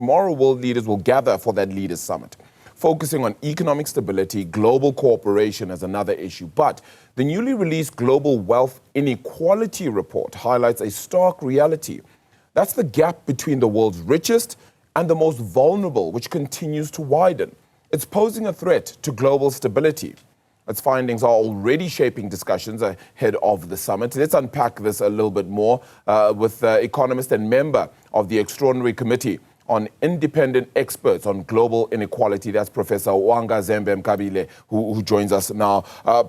Tomorrow, world leaders will gather for that Leaders Summit, focusing on economic stability, global cooperation as another issue. But the newly released Global Wealth Inequality Report highlights a stark reality. That's the gap between the world's richest and the most vulnerable, which continues to widen. It's posing a threat to global stability. Its findings are already shaping discussions ahead of the summit. Let's unpack this a little bit more with economist and member of the Extraordinary Committee on Independent Experts on Global Inequality. That's Professor Wanga Zembe-Mkabile, who joins us now.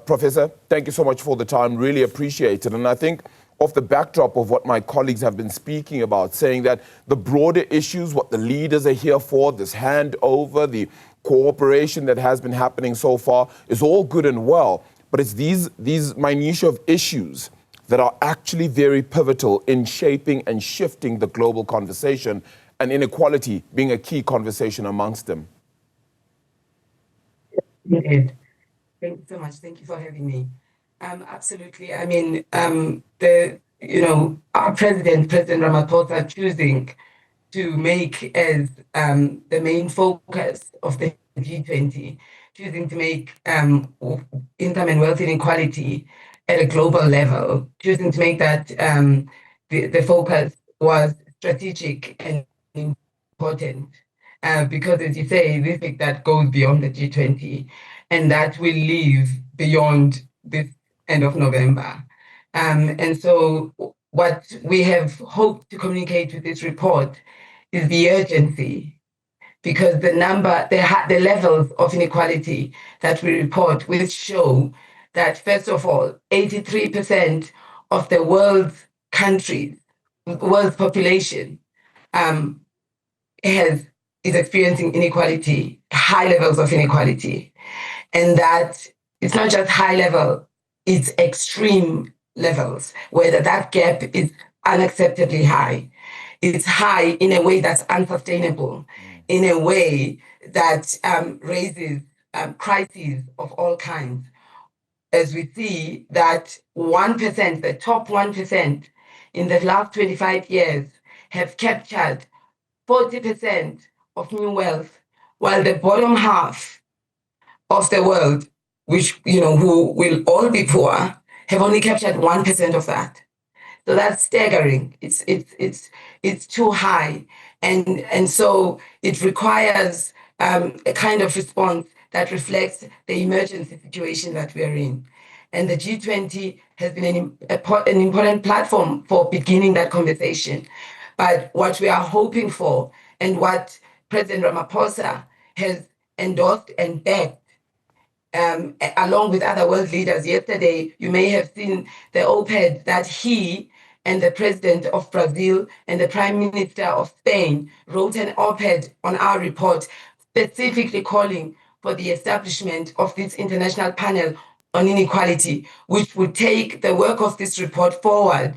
Professor, thank you so much for the time. Really appreciate it. And I think off the backdrop of what my colleagues have been speaking about, saying that the broader issues, what the leaders are here for, this handover, the cooperation that has been happening so far is all good and well. But it's these minutiae of issues that are actually very pivotal in shaping and shifting the global conversation, and inequality being a key conversation amongst them. Thank you so much. Thank you for having me. Absolutely. I mean, our President Ramaphosa, choosing to make as the main focus of the G20, choosing to make income and wealth inequality at a global level, choosing to make that the focus was strategic and important, because, as you say, this thing that goes beyond the G20 and that will live beyond this end of November. And so what we have hoped to communicate with this report is the urgency, because the levels of inequality that we report will show that, first of all, 83% of the world's countries, world's population, is experiencing inequality, high levels of inequality. And that it's not just high level, it's extreme levels, where that gap is unacceptably high. It's high in a way that's unsustainable, in a way that raises crises of all kinds. As we see that 1%, the top 1% in the last 25 years have captured 40% of new wealth, while the bottom half of the world, which, who will all be poor, have only captured 1% of that. So that's staggering. It's too high. And so it requires a kind of response that reflects the emergency situation that we're in. And the G20 has been an important platform for beginning that conversation. But what we are hoping for, and what President Ramaphosa has endorsed and backed, along with other world leaders. Yesterday, you may have seen the op-ed that he and the President of Brazil and the Prime Minister of Spain wrote an op-ed on our report, specifically calling for the establishment of this international panel on inequality, which would take the work of this report forward,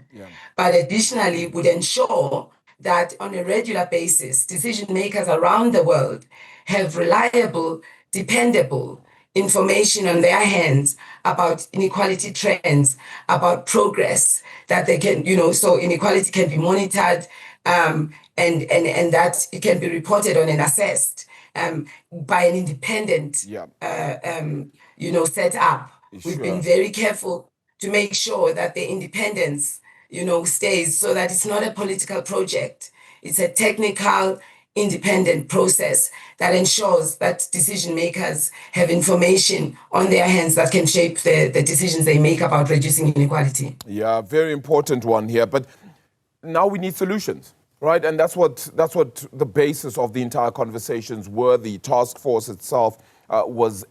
but additionally would ensure that on a regular basis, decision makers around the world have reliable, dependable information on their hands about inequality trends, about progress, that they can, so inequality can be monitored, and that it can be reported on and assessed by an independent, set up. We've been very careful to make sure that the independence, stays, so that it's not a political project. It's a technical, independent process that ensures that decision makers have information on their hands that can shape the decisions they make about reducing inequality. Yeah, very important one here. But now we need solutions, right? And that's what the basis of the entire conversations were. The task force itself was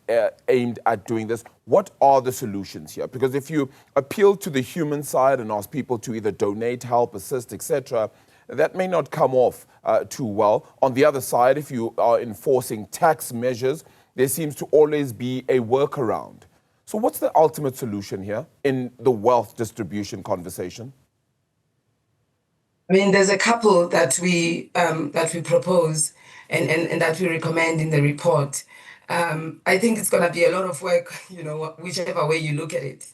aimed at doing this. What are the solutions here? Because if you appeal to the human side and ask people to either donate, help, assist, etc., that may not come off too well. On the other side, if you are enforcing tax measures, there seems to always be a workaround. So what's the ultimate solution here in the wealth distribution conversation? I mean, there's a couple that we propose and that we recommend in the report. I think it's going to be a lot of work, whichever way you look at it,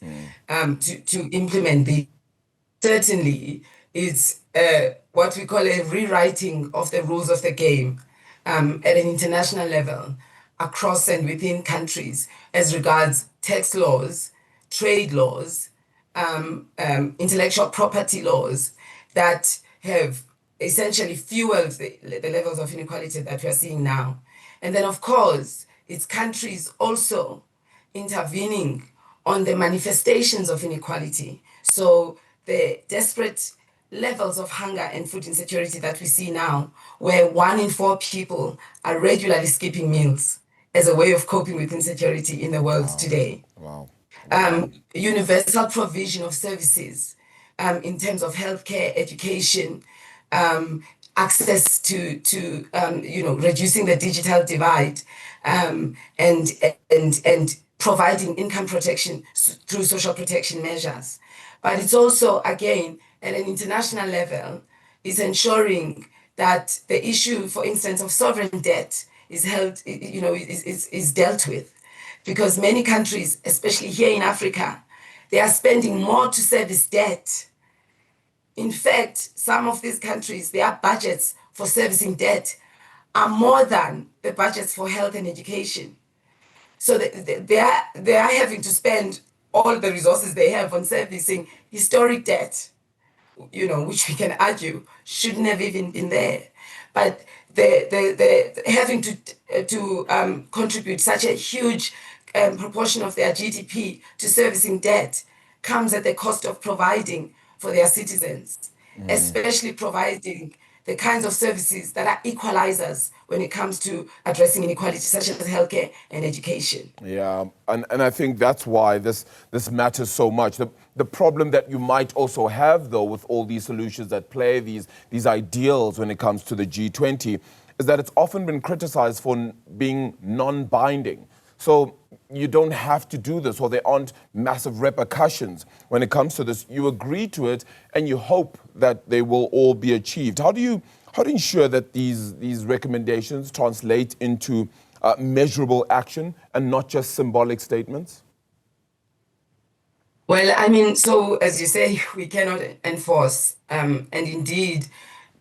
to implement the. Certainly, It's what we call a rewriting of the rules of the game at an international level, across and within countries, as regards tax laws, trade laws, intellectual property laws that have essentially fueled the levels of inequality that we are seeing now. And then, of course, it's countries also intervening on the manifestations of inequality. So the desperate levels of hunger and food insecurity that we see now, where 1 in 4 people are regularly skipping meals as a way of coping with insecurity in the world today. Wow. Universal provision of services in terms of healthcare, education, access to reducing the digital divide, and providing income protection through social protection measures. But it's also, again, at an international level, is ensuring that the issue, for instance, of sovereign debt is held, is dealt with, because many countries, especially here in Africa, they are spending more to service debt. In fact, some of these countries, their budgets for servicing debt are more than the budgets for health and education. So they are having to spend all the resources they have on servicing historic debt, which we can argue shouldn't have even been there. But the having to contribute such a huge proportion of their GDP to servicing debt comes at the cost of providing for their citizens, especially providing the kinds of services that are equalizers when it comes to addressing inequality, such as healthcare and education. Yeah, and I think that's why this matters so much. The problem that you might also have, though, with all these solutions that play, these ideals when it comes to the G20, is that it's often been criticized for being non-binding. So you don't have to do this, or there aren't massive repercussions when it comes to this. You agree to it, and you hope that they will all be achieved. How do you ensure that these recommendations translate into measurable action and not just symbolic statements? Well, I mean, so as you say, we cannot enforce, and indeed,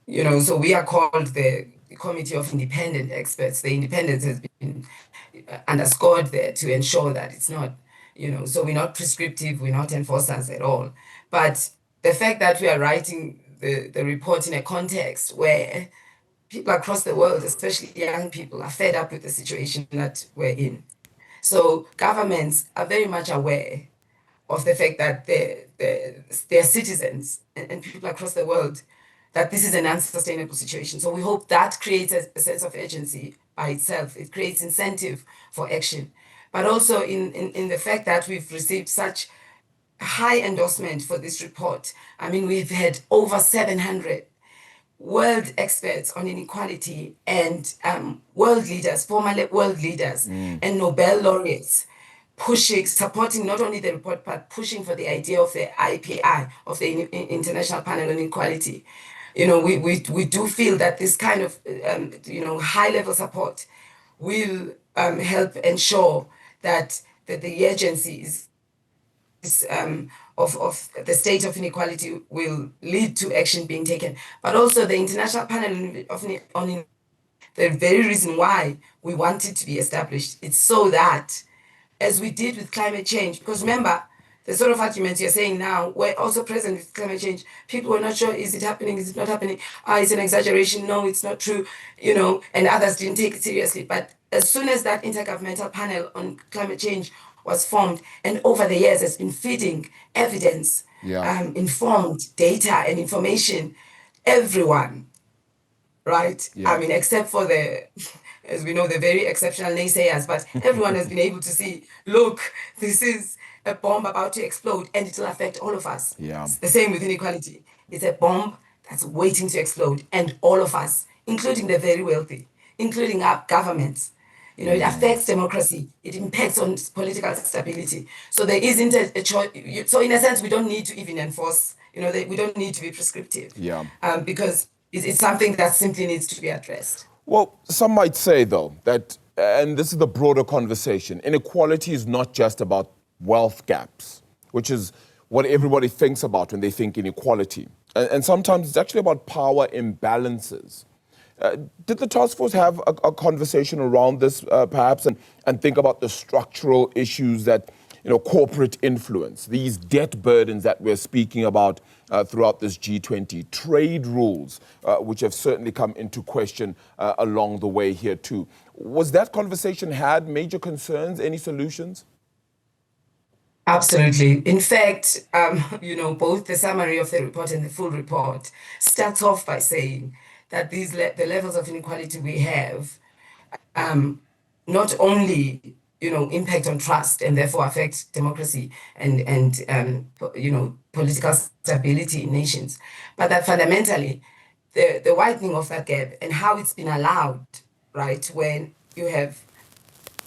so we are called the Committee of Independent Experts. The independence has been underscored there to ensure that it's not, so we're not prescriptive, we're not enforcers at all. But the fact that we are writing the report in a context where people across the world, especially young people, are fed up with the situation that we're in. So governments are very much aware of the fact that their citizens and people across the world, that this is an unsustainable situation. So we hope that creates a sense of urgency by itself. It creates incentive for action. But also in the fact that we've received such high endorsement for this report. I mean, we've had over 700 world experts on inequality and world leaders, former world leaders, and Nobel laureates supporting not only the report, but pushing for the idea of the IPI, of the International Panel on Inequality. We do feel that this kind of, high-level support will help ensure that the agencies of the state of inequality will lead to action being taken. But also the International Panel on the very reason why we want it to be established, it's so that, as we did with climate change, because remember, the sort of arguments you're saying now were also present with climate change. People were not sure, is it happening, is it not happening? It's an exaggeration, no, it's not true, and others didn't take it seriously. But as soon as that intergovernmental panel on climate change was formed, and over the years has been feeding evidence, informed data and information, everyone, right? Yeah. I mean, except for as we know, the very exceptional naysayers, but everyone has been able to see, look, this is a bomb about to explode and it will affect all of us. Yeah. It's the same with inequality. It's a bomb that's waiting to explode, and all of us, including the very wealthy, including our governments. It affects democracy. It impacts on political stability. So there isn't a choice. So in a sense, we don't need to even enforce, we don't need to be prescriptive. Yeah. Because it's something that simply needs to be addressed. Well, some might say, though, that, and this is the broader conversation, inequality is not just about wealth gaps, which is what everybody thinks about when they think inequality. And sometimes it's actually about power imbalances. Did the task force have a conversation around this, perhaps, and think about the structural issues that, corporate influence, these debt burdens that we're speaking about throughout this G20, trade rules, which have certainly come into question along the way here too. Was that conversation had? Major concerns? Any solutions? Absolutely. In fact, both the summary of the report and the full report starts off by saying that the levels of inequality we have not only impact on trust and therefore affect democracy and political stability in nations, but that fundamentally the widening of that gap and how it's been allowed, right, when you have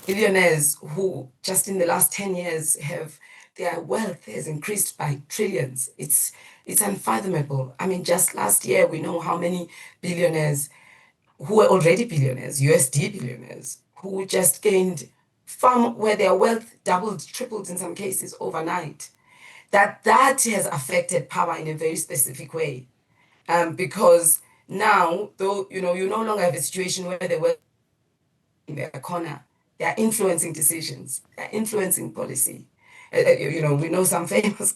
billionaires who just in the last 10 years have their wealth has increased by trillions. It's unfathomable. I mean, just last year we know how many billionaires who were already billionaires, USD billionaires, who just gained from where their wealth doubled, tripled in some cases overnight. That has affected power in a very specific way. Because now, though, you no longer have a situation where the wealth in their corner. They are influencing decisions. They are influencing policy. We know some famous,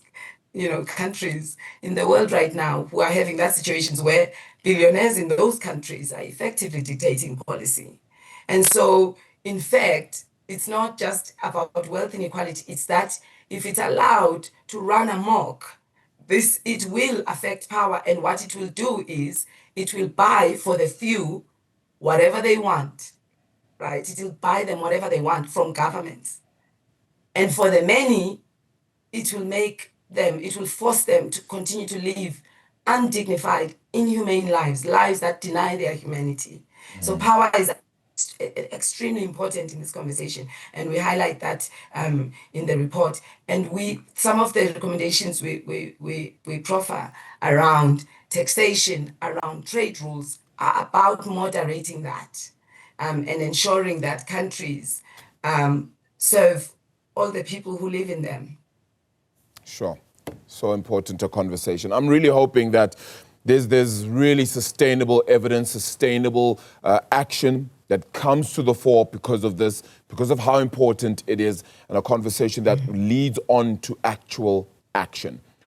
countries in the world right now who are having that situations where billionaires in those countries are effectively dictating policy. And so, in fact, it's not just about wealth inequality. It's that if it's allowed to run amok, it will affect power. And what it will do is it will buy for the few whatever they want, right? It will buy them whatever they want from governments. And for the many, it will force them to continue to live undignified, inhumane lives that deny their humanity. So power is extremely important in this conversation, and we highlight that in the report. And some of the recommendations we proffer around taxation, around trade rules, are about moderating that and ensuring that countries serve all the people who live in them. Sure. So important a conversation. I'm really hoping that there's really sustainable evidence, sustainable action that comes to the fore because of this, because of how important it is, and a conversation that leads on to actual action.